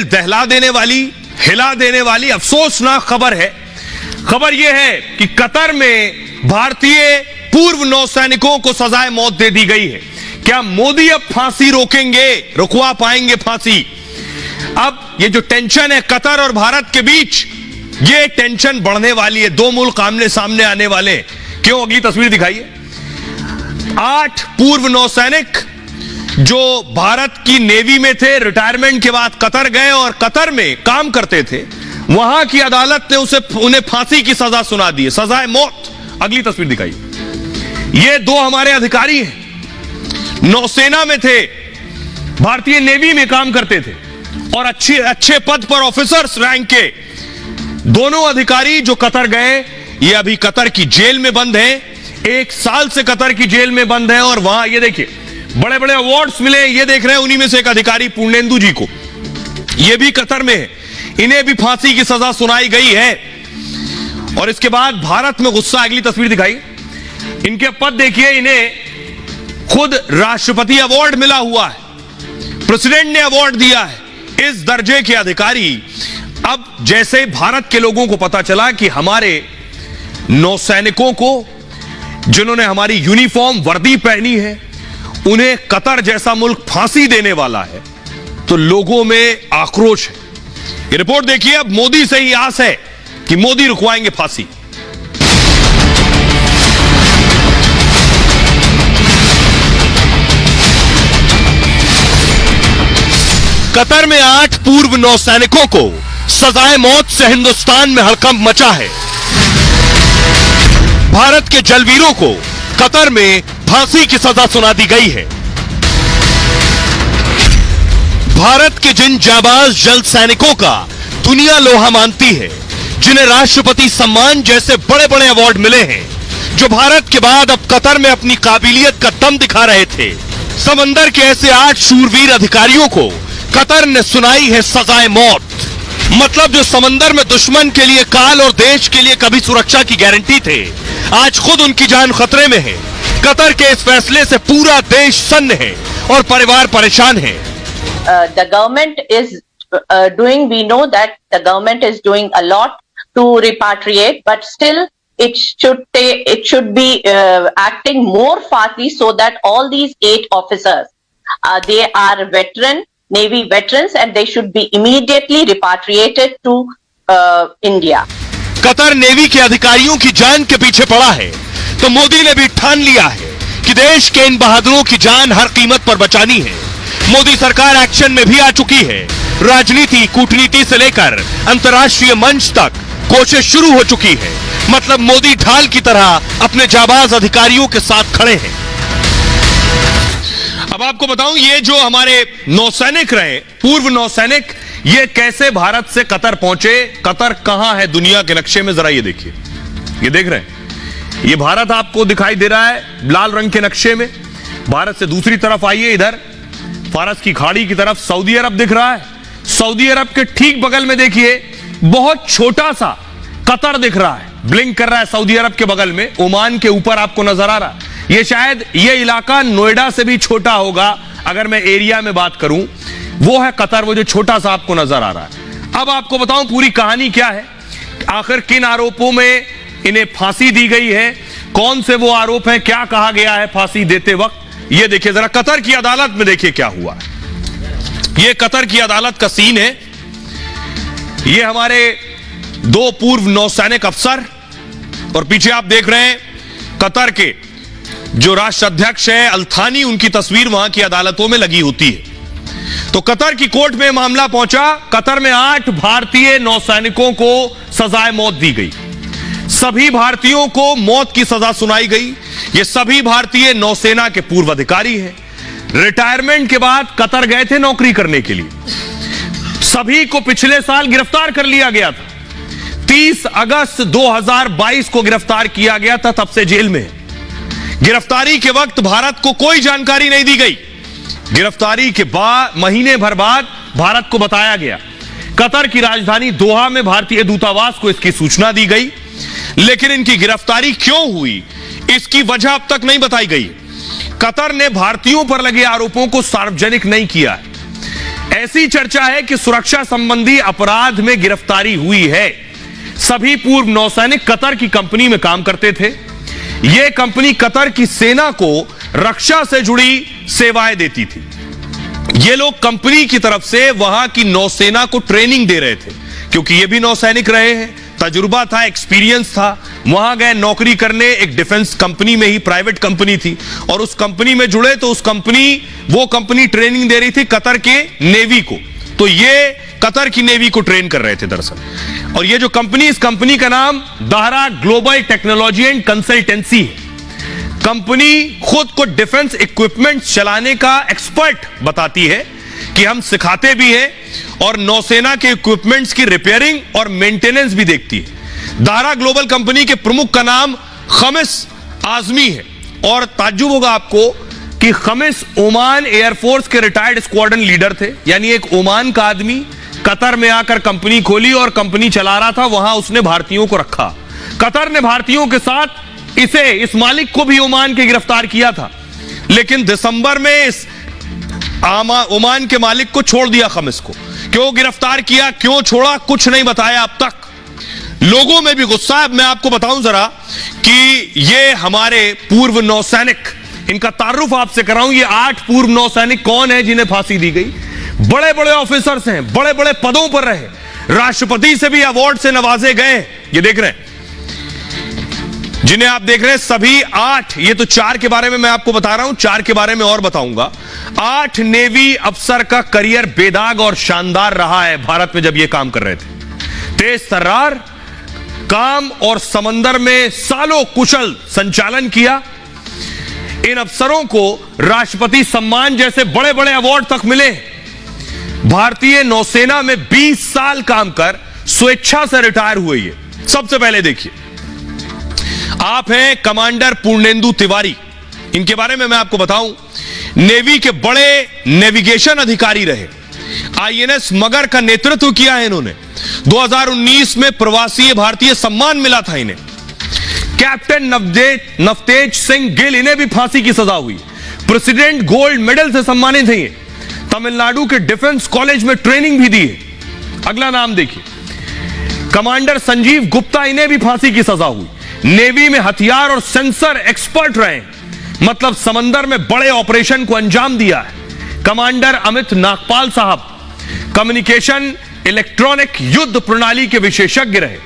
दिल दहला देने वाली, हिला देने वाली अफसोसनाक खबर है। खबर यह है कि कतर में भारतीय पूर्व नौसैनिकों को सजाए मौत दे दी गई है। क्या मोदी अब फांसी रोकेंगे, रुकवा पाएंगे फांसी? अब ये जो टेंशन है कतर और भारत के बीच, ये टेंशन बढ़ने वाली है। दो मुल्क आमने सामने आने वाले हैं। क्यों? अगली तस्वीर दिखाइए। 8 पूर्व नौसैनिक जो भारत की नेवी में थे, रिटायरमेंट के बाद कतर गए और कतर में काम करते थे, वहां की अदालत ने उन्हें फांसी की सजा सुना दी है, सजाए मौत। अगली तस्वीर दिखाइए। ये 2 हमारे अधिकारी हैं, नौसेना में थे, भारतीय नेवी में काम करते थे और अच्छे पद पर ऑफिसर्स रैंक के दोनों अधिकारी जो कतर गए, ये अभी कतर की जेल में बंद हैं। 1 साल से कतर की जेल में बंद हैं और वहां ये देखिए बड़े बड़े अवार्ड्स मिले। ये देख रहे हैं, उन्हीं में से एक अधिकारी पूर्णेंदु जी को, ये भी कतर में है, इन्हें भी फांसी की सजा सुनाई गई है। और इसके बाद भारत में गुस्सा। अगली तस्वीर दिखाई। इनके पद देखिए, इन्हें खुद राष्ट्रपति अवार्ड मिला हुआ है, प्रेसिडेंट ने अवार्ड दिया है। इस दर्जे के अधिकारी, अब जैसे भारत के लोगों को पता चला कि हमारे नौसैनिकों को, जिन्होंने हमारी यूनिफॉर्म वर्दी पहनी है, उन्हें कतर जैसा मुल्क फांसी देने वाला है, तो लोगों में आक्रोश है। ये रिपोर्ट देखिए। अब मोदी से ही आस है कि मोदी रुकवाएंगे फांसी। कतर में 8 पूर्व नौसैनिकों को सजाए मौत से हिंदुस्तान में हड़कंप मचा है। भारत के जलवीरों को कतर में फांसी की सजा सुना दी गई है। भारत के जिन जाबाज जल सैनिकों का दुनिया लोहा मानती है, जिन्हें राष्ट्रपति सम्मान जैसे बड़े बड़े अवार्ड मिले हैं, जो भारत के बाद अब कतर में अपनी काबिलियत का दम दिखा रहे थे, समंदर के ऐसे 8 शूरवीर अधिकारियों को कतर ने सुनाई है सजाए मौत। मतलब जो समंदर में दुश्मन के लिए काल और देश के लिए कभी सुरक्षा की गारंटी थे, आज खुद उनकी जान खतरे में है। कतर के इस फैसले से पूरा देश सन्न है और परिवार परेशान है। The government is doing, we know that the government is doing a lot to repatriate, but still it should be acting more fastly so that all these 8 officers, they are Navy veterans and they should be immediately repatriated to India. Qatar navy के अधिकारियों की जान के पीछे पड़ा है, तो मोदी ने भी ठान लिया है कि देश के इन बहादुरों की जान हर कीमत पर बचानी है। मोदी सरकार एक्शन में भी आ चुकी है। राजनीति, कूटनीति से लेकर अंतर्राष्ट्रीय मंच तक कोशिश शुरू हो चुकी है। मतलब मोदी ढाल की तरह अपने जाबाज अधिकारियों के साथ खड़े हैं। अब आपको बताऊं, ये जो हमारे नौसैनिक रहे, पूर्व नौसैनिक, ये कैसे भारत से कतर पहुंचे। कतर कहां है दुनिया के नक्शे में, जरा ये देखिए। ये देख रहे हैं, ये भारत आपको दिखाई दे रहा है लाल रंग के नक्शे में। भारत से दूसरी तरफ आइए, इधर फारस की खाड़ी की तरफ सऊदी अरब दिख रहा है। सऊदी अरब के ठीक बगल में देखिए बहुत छोटा सा कतर दिख रहा है, ब्लिंक कर रहा है सऊदी अरब के बगल में। ओमान के ऊपर आपको नजर आ रहा है। ये शायद ये इलाका नोएडा से भी छोटा होगा अगर मैं एरिया में बात करूं। वो है कतर, वो जो छोटा सा आपको नजर आ रहा है। अब आपको बताऊं पूरी कहानी क्या है, आखिर किन आरोपों में इन्हें फांसी दी गई है, कौन से वो आरोप हैं, क्या कहा गया है फांसी देते वक्त। ये देखिए जरा कतर की अदालत में, देखिए क्या हुआ। ये कतर की अदालत का सीन है। ये हमारे 2 पूर्व नौसैनिक अफसर और पीछे आप देख रहे हैं कतर के जो राष्ट्र अध्यक्ष है अल्थानी, उनकी तस्वीर वहां की अदालतों में लगी होती है। तो कतर की कोर्ट में मामला पहुंचा। कतर में 8 भारतीय नौसैनिकों को सजाए मौत दी गई। सभी भारतीयों को मौत की सजा सुनाई गई। ये सभी भारतीय नौसेना के पूर्व अधिकारी हैं। रिटायरमेंट के बाद कतर गए थे नौकरी करने के लिए। सभी को पिछले साल गिरफ्तार कर लिया गया था। 30 अगस्त 2022 को गिरफ्तार किया गया था, तब से जेल में है। गिरफ्तारी के वक्त भारत को कोई जानकारी नहीं दी गई। गिरफ्तारी के बाद महीने भर बाद भारत को बताया गया। कतर की राजधानी दोहा में भारतीय दूतावास को इसकी सूचना दी गई, लेकिन इनकी गिरफ्तारी क्यों हुई इसकी वजह अब तक नहीं बताई गई। कतर ने भारतीयों पर लगे आरोपों को सार्वजनिक नहीं किया है। ऐसी चर्चा है कि सुरक्षा संबंधी अपराध में गिरफ्तारी हुई है। सभी पूर्व नौसैनिक कतर की कंपनी में काम करते थे। यह कंपनी कतर की सेना को रक्षा से जुड़ी सेवाएं देती थी। ये लोग कंपनी की तरफ से वहां की नौसेना को ट्रेनिंग दे रहे थे, क्योंकि ये भी नौसैनिक रहे हैं, तजुर्बा था, एक्सपीरियंस था। वहां गए नौकरी करने, एक डिफेंस कंपनी में ही, प्राइवेट कंपनी थी, और उस कंपनी में जुड़े तो वो कंपनी ट्रेनिंग दे रही थी कतर के नेवी को। तो ये कतर की नेवी को ट्रेन कर रहे थे दरअसल। और ये जो कंपनी, इस कंपनी का नाम Dahra global technology and consultancy है। कंपनी खुद को डिफेंस इक्विपमेंट चलाने का एक्सपर्ट बताती है कि हम सिखाते भी हैं, और नौसेना के इक्विपमेंट्स की रिपेयरिंग और मेंटेनेंस भी देखती है। दाहरा ग्लोबल कंपनी के प्रमुख का नाम खमिस आजमी है, और ताज्जुब होगा आपको कि खमिस ओमान एयरफोर्स के रिटायर्ड स्क्वाड्रन लीडर थे। यानी एक ओमान का आदमी कतर में आकर कंपनी खोली और कंपनी चला रहा था, वहां उसने भारतीयों को रखा। कतर ने भारतीयों के साथ इस मालिक को भी ओमान के गिरफ्तार किया था, लेकिन दिसंबर में इस ओमान के मालिक को छोड़ दिया खमिस को। क्यों गिरफ्तार किया, क्यों छोड़ा, कुछ नहीं बताया अब तक। लोगों में भी गुस्सा है। मैं आपको बताऊं जरा कि ये हमारे पूर्व नौसैनिक, इनका तारुफ आपसे कराऊं। ये 8 पूर्व नौसैनिक कौन है जिन्हें फांसी दी गई? बड़े बड़े ऑफिसर्स हैं, बड़े बड़े पदों पर रहे, राष्ट्रपति से भी अवार्ड से नवाजे गए। ये देख रहे हैं, जिन्हें आप देख रहे हैं सभी 8, ये तो 4 के बारे में मैं आपको बता रहा हूं, 4 के बारे में और बताऊंगा। 8 नेवी अफसर का करियर बेदाग और शानदार रहा है भारत में जब ये काम कर रहे थे। तेज तर्रार काम और समंदर में सालों कुशल संचालन किया। इन अफसरों को राष्ट्रपति सम्मान जैसे बड़े बड़े अवार्ड तक मिले। भारतीय नौसेना में 20 साल काम कर स्वेच्छा से रिटायर हुए। ये सबसे पहले देखिए, आप हैं कमांडर पूर्णेंदु तिवारी। इनके बारे में मैं आपको बताऊं, नेवी के बड़े नेविगेशन अधिकारी रहे। आईएनएस मगर का नेतृत्व किया है इन्होंने। 2019 में प्रवासी भारतीय सम्मान मिला था इन्हें। कैप्टन नवतेज सिंह गिल, इन्हें भी फांसी की सजा हुई। प्रेसिडेंट गोल्ड मेडल से सम्मानित हैं ये। तमिलनाडु के डिफेंस कॉलेज में ट्रेनिंग भी दी है। अगला नाम देखिए, कमांडर संजीव गुप्ता, इन्हें भी फांसी की सजा हुई। नेवी में हथियार और सेंसर एक्सपर्ट रहे, मतलब समंदर में बड़े ऑपरेशन को अंजाम दिया है। कमांडर अमित नागपाल साहब कम्युनिकेशन इलेक्ट्रॉनिक युद्ध प्रणाली के विशेषज्ञ रहे।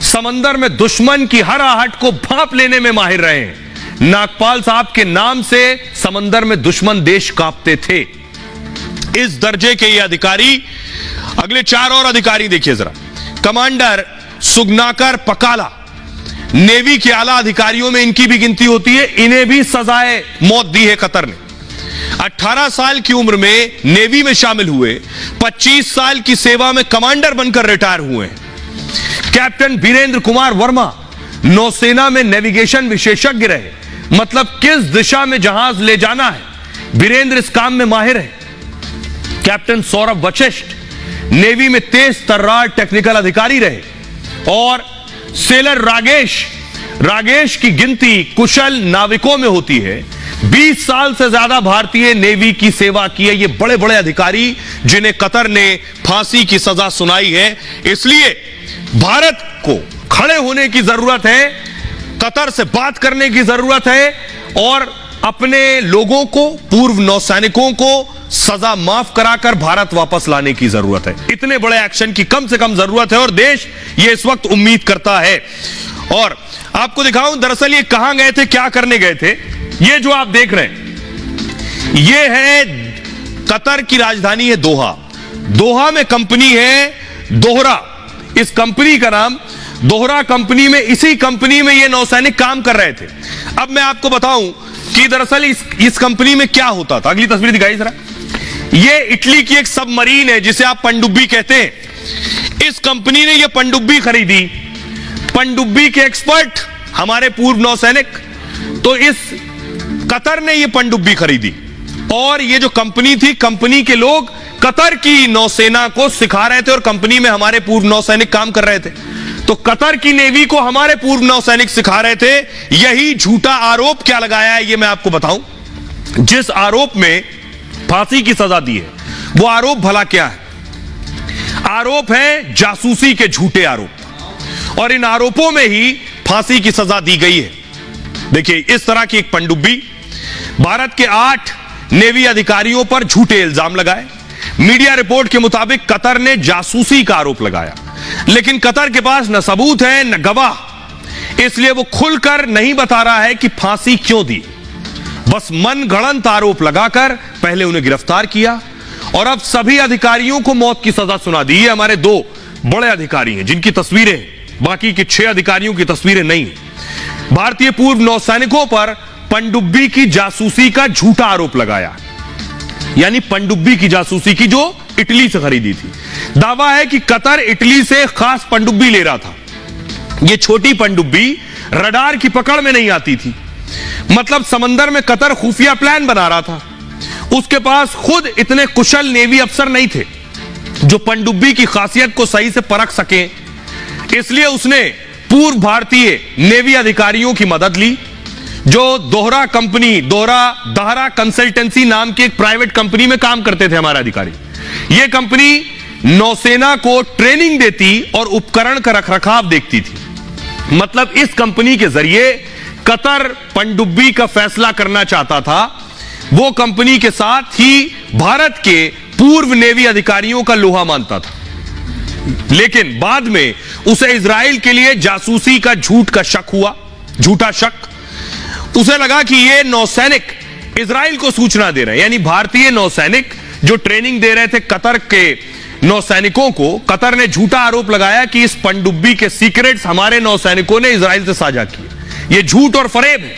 समंदर में दुश्मन की हर आहट को भांप लेने में माहिर रहे हैं। नागपाल साहब के नाम से समंदर में दुश्मन देश कांपते थे। इस दर्जे के ये अधिकारी, अगले 4 और अधिकारी देखिए जरा। कमांडर सुगनाकर पकाला, नेवी के आला अधिकारियों में इनकी भी गिनती होती है। इन्हें भी सजाए मौत दी है कतर ने। 18 साल की उम्र में नेवी में शामिल हुए, 25 साल की सेवा में कमांडर बनकर रिटायर हुए हैं। कैप्टन वीरेंद्र कुमार वर्मा नौसेना में नेविगेशन विशेषज्ञ रहे, मतलब किस दिशा में जहाज ले जाना है, वीरेंद्र इस काम में माहिर है। कैप्टन सौरभ वशिष्ठ नेवी में तेज तर्रार टेक्निकल अधिकारी रहे। और सेलर रागेश की गिनती कुशल नाविकों में होती है। 20 साल से ज्यादा भारतीय नेवी की सेवा की है ये बड़े बड़े अधिकारी, जिन्हें कतर ने फांसी की सजा सुनाई है। इसलिए भारत को खड़े होने की जरूरत है, कतर से बात करने की जरूरत है, और अपने लोगों को, पूर्व नौसैनिकों को सजा माफ कराकर भारत वापस लाने की जरूरत है। इतने बड़े एक्शन की कम से कम जरूरत है, और देश ये इस वक्त उम्मीद करता है। और आपको दिखाऊं दरअसल ये कहां गए थे, क्या करने गए थे। ये जो आप देख रहे हैं, ये है कतर की राजधानी है दोहा। दोहा में कंपनी है दोहरा। इस कंपनी का नाम दोहरा कंपनी में, इसी कंपनी में ये नौसैनिक काम कर रहे थे। अब मैं आपको बताऊं कि दरअसल इस कंपनी में क्या होता था। अगली तस्वीर दिखाइए जरा। ये इटली की एक सबमरीन है जिसे आप पनडुब्बी कहते हैं। इस कंपनी ने यह पनडुब्बी खरीदी। पनडुब्बी के एक्सपर्ट हमारे पूर्व नौसैनिक, तो इस कतर ने यह पनडुब्बी खरीदी, और ये जो कंपनी थी, कंपनी के लोग कतर की नौसेना को सिखा रहे थे, और कंपनी में हमारे पूर्व नौसैनिक काम कर रहे थे। तो कतर की नेवी को हमारे पूर्व नौसैनिक सिखा रहे थे। यही झूठा आरोप क्या लगाया है ये मैं आपको बताऊं। जिस आरोप में फांसी की सजा दी है वो आरोप भला क्या है? आरोप है जासूसी के झूठे आरोप, और इन आरोपों में ही फांसी की सजा दी गई है। देखिए, इस तरह की एक पनडुब्बी भारत के 8 नेवी अधिकारियों पर झूठे इल्जाम लगाए। मीडिया रिपोर्ट के मुताबिक कतर ने जासूसी का आरोप लगाया, लेकिन कतर के पास न सबूत है न गवाह, इसलिए वो खुलकर नहीं बता रहा है कि फांसी क्यों दी। बस मनगढ़ंत आरोप लगाकर पहले उन्हें गिरफ्तार किया और अब सभी अधिकारियों को मौत की सजा सुना दी। ये हमारे 2 बड़े अधिकारी हैं जिनकी तस्वीरें, बाकी के 6 अधिकारियों की तस्वीरें नहीं। भारतीय पूर्व नौसैनिकों पर पनडुब्बी की जासूसी का झूठा आरोप लगाया, यानी पनडुब्बी की जासूसी की जो इटली से खरीदी थी। दावा है कि कतर इटली से खास पनडुब्बी ले रहा था। यह छोटी पनडुब्बी रडार की पकड़ में नहीं आती थी, मतलब समंदर में कतर खुफिया प्लान बना रहा था। उसके पास खुद इतने कुशल नेवी अफसर नहीं थे जो पनडुब्बी की खासियत को सही से परख सकें, इसलिए उसने पूर्व भारतीय नेवी अधिकारियों की मदद ली जो दोहरा कंसल्टेंसी नाम की एक प्राइवेट कंपनी में काम करते थे। हमारे अधिकारी, यह कंपनी नौसेना को ट्रेनिंग देती और उपकरण का रखरखाव देखती थी। मतलब इस कंपनी के जरिए कतर पनडुब्बी का फैसला करना चाहता था। वो कंपनी के साथ ही भारत के पूर्व नेवी अधिकारियों का लोहा मानता था, लेकिन बाद में उसे इजराइल के लिए जासूसी का झूठा शक। उसे लगा कि ये नौसैनिक इजराइल को सूचना दे रहे हैं, यानी भारतीय नौसैनिक जो ट्रेनिंग दे रहे थे कतर के नौसैनिकों को। कतर ने झूठा आरोप लगाया कि इस पनडुब्बी के सीक्रेट्स हमारे नौसैनिकों ने इजराइल से साझा किए। यह झूठ और फरेब है।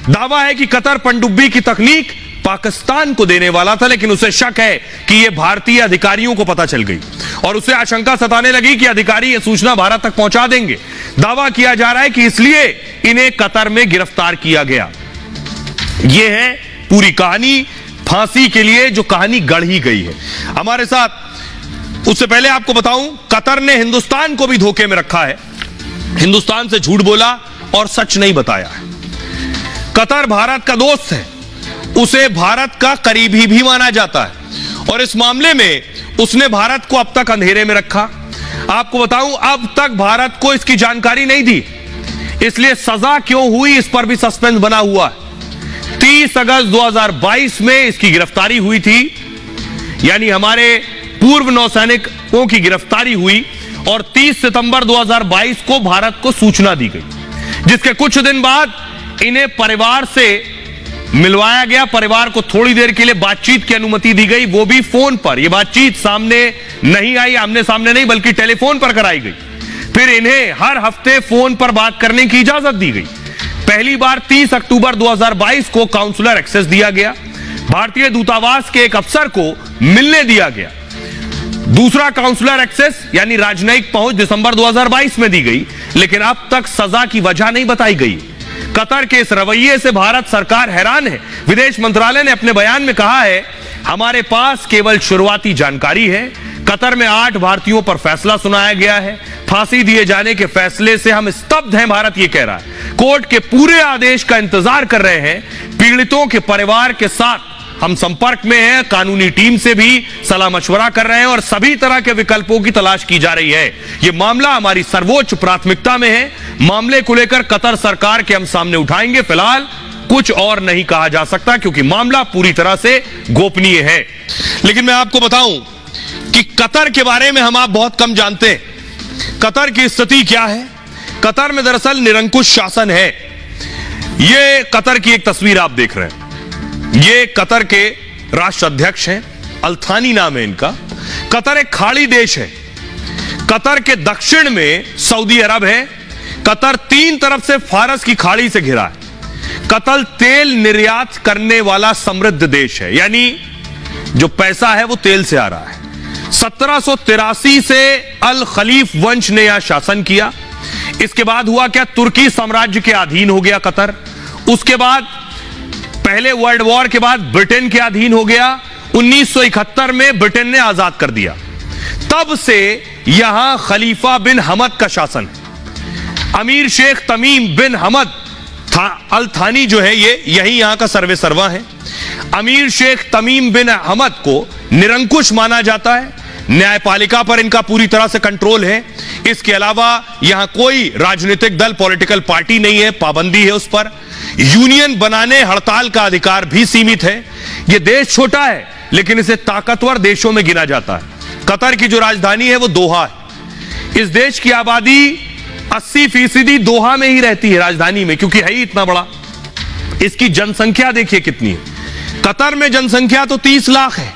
दावा है कि कतर पनडुब्बी की तकनीक पाकिस्तान को देने वाला था, लेकिन उसे शक है कि यह भारतीय अधिकारियों को पता चल गई और उसे आशंका सताने लगी कि अधिकारी यह सूचना भारत तक पहुंचा देंगे। दावा किया जा रहा है कि इसलिए इन्हें कतर में गिरफ्तार किया गया। यह है पूरी कहानी, फांसी के लिए जो कहानी गढ़ी गई है। हमारे साथ उससे पहले आपको बताऊं, कतर ने हिंदुस्तान को भी धोखे में रखा है। हिंदुस्तान से झूठ बोला और सच नहीं बताया है। कतर भारत का दोस्त है, उसे भारत का करीबी भी माना जाता है और इस मामले में उसने भारत को अब तक अंधेरे में रखा। आपको बताऊं, अब तक भारत को इसकी जानकारी नहीं दी, इसलिए सजा क्यों हुई इस पर भी सस्पेंस बना हुआ है। 30 अगस्त 2022 में इसकी गिरफ्तारी हुई थी, यानी हमारे पूर्व नौसैनिकों की गिरफ्तारी हुई और 30 सितंबर 2022 को भारत को सूचना दी गई, जिसके कुछ दिन बाद इन्हें परिवार से मिलवाया गया। परिवार को थोड़ी देर के लिए बातचीत की अनुमति दी गई, वो भी फोन पर। यह बातचीत सामने नहीं आई, आमने सामने नहीं, बल्कि टेलीफोन पर कराई गई। फिर इन्हें हर हफ्ते फोन पर बात करने की इजाजत दी गई। पहली बार 30 अक्टूबर 2022 को काउंसलर एक्सेस दिया गया। भारतीय दूतावास के एक अफसर को मिलने दिया गया। दूसरा काउंसलर एक्सेस यानी राजनयिक पहुंच दिसंबर 2022 में दी गई, लेकिन अब तक सजा की वजह नहीं बताई गई। कतर के इस रवैये से भारत सरकार हैरान है। विदेश मंत्रालय ने अपने बयान में कहा है, हमारे पास केवल शुरुआती जानकारी है। कतर में 8 भारतीयों पर फैसला सुनाया गया है। फांसी दिए जाने के फैसले से हम स्तब्ध हैं, भारत ये कह रहा है। कोर्ट के पूरे आदेश का इंतजार कर रहे हैं। पीड़ितों के परिवार के साथ हम संपर्क में हैं, कानूनी टीम से भी सलाह मशवरा कर रहे हैं और सभी तरह के विकल्पों की तलाश की जा रही है। यह मामला हमारी सर्वोच्च प्राथमिकता में है। मामले को लेकर कतर सरकार के हम सामने उठाएंगे। फिलहाल कुछ और नहीं कहा जा सकता क्योंकि मामला पूरी तरह से गोपनीय है। लेकिन मैं आपको बताऊं कि कतर के बारे में हम आप बहुत कम जानते हैं। कतर की स्थिति क्या है? कतर में दरअसल निरंकुश शासन है। यह कतर की एक तस्वीर आप देख रहे हैं। ये कतर के राष्ट्र अध्यक्ष हैं, अल-थानी नाम है इनका। कतर एक खाड़ी देश है। कतर के दक्षिण में सऊदी अरब है। कतर 3 तरफ से फारस की खाड़ी से घिरा है। कतर तेल निर्यात करने वाला समृद्ध देश है, यानी जो पैसा है वो तेल से आ रहा है। 1783 से अल खलीफ वंश ने यहां शासन किया। इसके बाद हुआ क्या, तुर्की साम्राज्य के अधीन हो गया कतर। उसके बाद पहले वर्ल्ड वॉर के बाद ब्रिटेन के अधीन हो गया। 1971 में ब्रिटेन ने आजाद कर दिया। तब से यहां खलीफा बिन हमद का शासन है। अमीर शेख तमीम बिन हमद अल-थानी जो है ये यही यहां का सर्वे सर्वा है। अमीर शेख तमीम बिन हमद को निरंकुश माना जाता है, न्यायपालिका पर इनका पूरी तरह से कंट्रोल है। इसके अलावा यहां कोई राजनीतिक दल, पॉलिटिकल पार्टी नहीं है, पाबंदी है उस पर। यूनियन बनाने, हड़ताल का अधिकार भी सीमित है। यह देश छोटा है लेकिन इसे ताकतवर देशों में गिना जाता है। कतर की जो राजधानी है वो दोहा है। इस देश की आबादी 80% दोहा में ही रहती है, राजधानी में, क्योंकि है ही इतना बड़ा। इसकी जनसंख्या देखिए कितनी है। कतर में जनसंख्या तो 30 लाख है,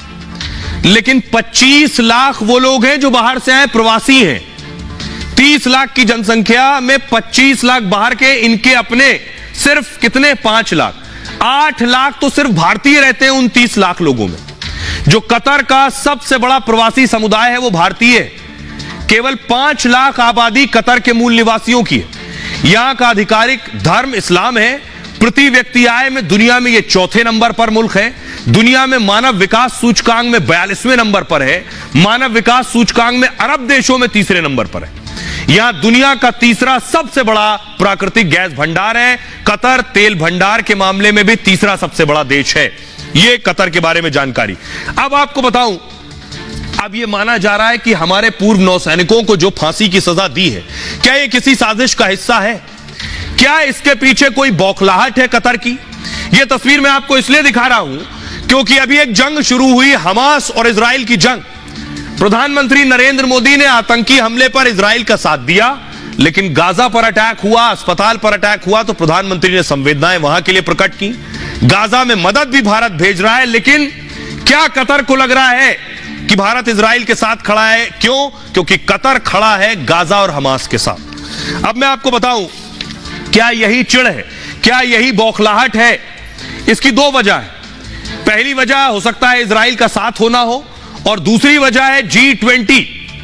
लेकिन 25 लाख वो लोग हैं जो बाहर से आए, प्रवासी हैं। 30 लाख की जनसंख्या में 25 लाख बाहर के, इनके अपने सिर्फ कितने, 5 लाख। 8 लाख तो सिर्फ भारतीय रहते हैं उन 30 लाख लोगों में। जो कतर का सबसे बड़ा प्रवासी समुदाय है वो भारतीय है। केवल 5 लाख आबादी कतर के मूल निवासियों की है। यहां का आधिकारिक धर्म इस्लाम है। प्रति व्यक्ति आय में दुनिया में यह 4थे नंबर पर मुल्क है। दुनिया में मानव विकास सूचकांक में 42वें नंबर पर है। मानव विकास सूचकांक में अरब देशों में 3रे नंबर पर है। यहां दुनिया का 3रा सबसे बड़ा प्राकृतिक गैस भंडार है। कतर तेल भंडार के मामले में भी 3रा सबसे बड़ा देश है। यह कतर के बारे में जानकारी। अब आपको बताऊं, अब यह माना जा रहा है कि हमारे पूर्व नौसैनिकों को जो फांसी की सजा दी है, क्या यह किसी साजिश का हिस्सा है? क्या इसके पीछे कोई बौखलाहट है कतर की? यह तस्वीर मैं आपको इसलिए दिखा रहा हूं क्योंकि अभी एक जंग शुरू हुई, हमास और इजराइल की जंग। प्रधानमंत्री नरेंद्र मोदी ने आतंकी हमले पर इजराइल का साथ दिया, लेकिन गाजा पर अटैक हुआ, अस्पताल पर अटैक हुआ तो प्रधानमंत्री ने संवेदनाएं वहां के लिए प्रकट की। गाजा में मदद भी भारत भेज रहा है, लेकिन क्या कतर को लग रहा है कि भारत इजराइल के साथ खड़ा है? क्यों? क्योंकि कतर खड़ा है गाजा और हमास के साथ। अब मैं आपको बताऊं, क्या यही चिढ़ है, क्या यही बौखलाहट है? इसकी 2 वजह है। पहली वजह हो सकता है इजराइल का साथ होना हो, और दूसरी वजह है G20।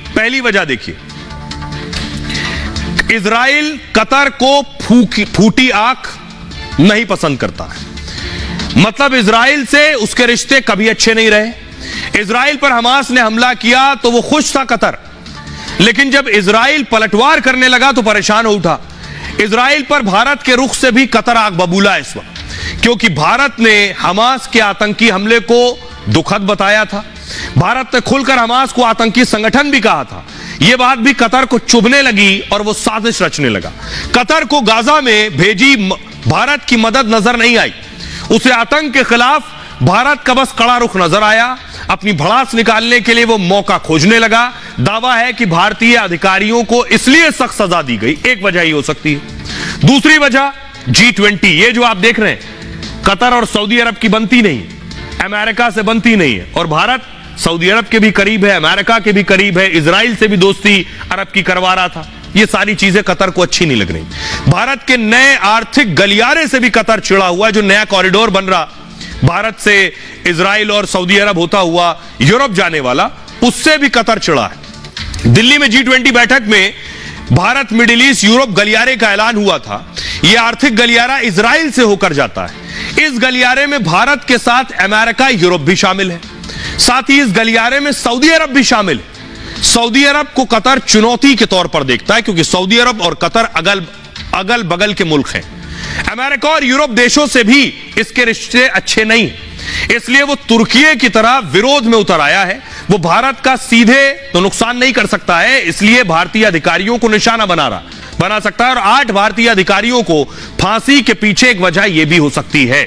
पहली वजह देखिए, इजराइल कतर को फूटी आंख नहीं पसंद करता है। मतलब इजराइल से उसके रिश्ते कभी अच्छे नहीं रहे। इजराइल पर हमास ने हमला किया तो वो खुश था कतर, लेकिन जब इजराइल पलटवार करने लगा तो परेशान हो उठा। इजराइल पर भारत के रुख से भी कतर आग बबूला इस वक्त, क्योंकि भारत ने हमास के आतंकी हमले को दुखद बताया था। भारत ने खुलकर हमास को आतंकी संगठन भी कहा था। यह बात भी कतर को चुभने लगी और वो साजिश रचने लगा। कतर को गाजा में भेजी भारत की मदद नजर नहीं आई। उसे आतंक के खिलाफ भारत का बस कड़ा रुख नजर आया। अपनी भड़ास निकालने के लिए वो मौका खोजने लगा। दावा है कि भारतीय अधिकारियों को इसलिए सख्त सजा दी गई, एक वजह ही हो सकती है। दूसरी वजह G20, ये जो आप देख रहे हैं, कतर और सऊदी अरब की बनती नहीं है, अमेरिका से बनती नहीं है, और भारत सऊदी अरब के भी करीब है, अमेरिका के भी करीब है, इजराइल से भी दोस्ती अरब की करवा रहा था। ये सारी चीजें कतर को अच्छी नहीं लग रही। भारत के नए आर्थिक गलियारे से भी कतर चिढ़ा हुआ है। जो नया कॉरिडोर बन रहा भारत से इजराइल और सऊदी अरब होता हुआ यूरोप जाने वाला, उससे भी कतर चिढ़ा है। दिल्ली में G20 बैठक में भारत मिडिल ईस्ट यूरोप गलियारे का ऐलान हुआ था। यह आर्थिक गलियारा इजराइल से होकर जाता है। इस गलियारे में भारत के साथ अमेरिका, यूरोप भी शामिल है। साथ ही इस गलियारे में सऊदी अरब भी शामिल है। सऊदी अरब को कतर चुनौती के तौर पर देखता है, क्योंकि सऊदी अरब और कतर अगल बगल के मुल्क हैं। अमेरिका और यूरोप देशों से भी इसके रिश्ते अच्छे नहीं, इसलिए वो तुर्की की तरह विरोध में उतर आया है। वो भारत का सीधे तो नुकसान नहीं कर सकता है, इसलिए भारतीय अधिकारियों को निशाना बना सकता है। और 8 भारतीय अधिकारियों को फांसी के पीछे एक वजह यह भी हो सकती है।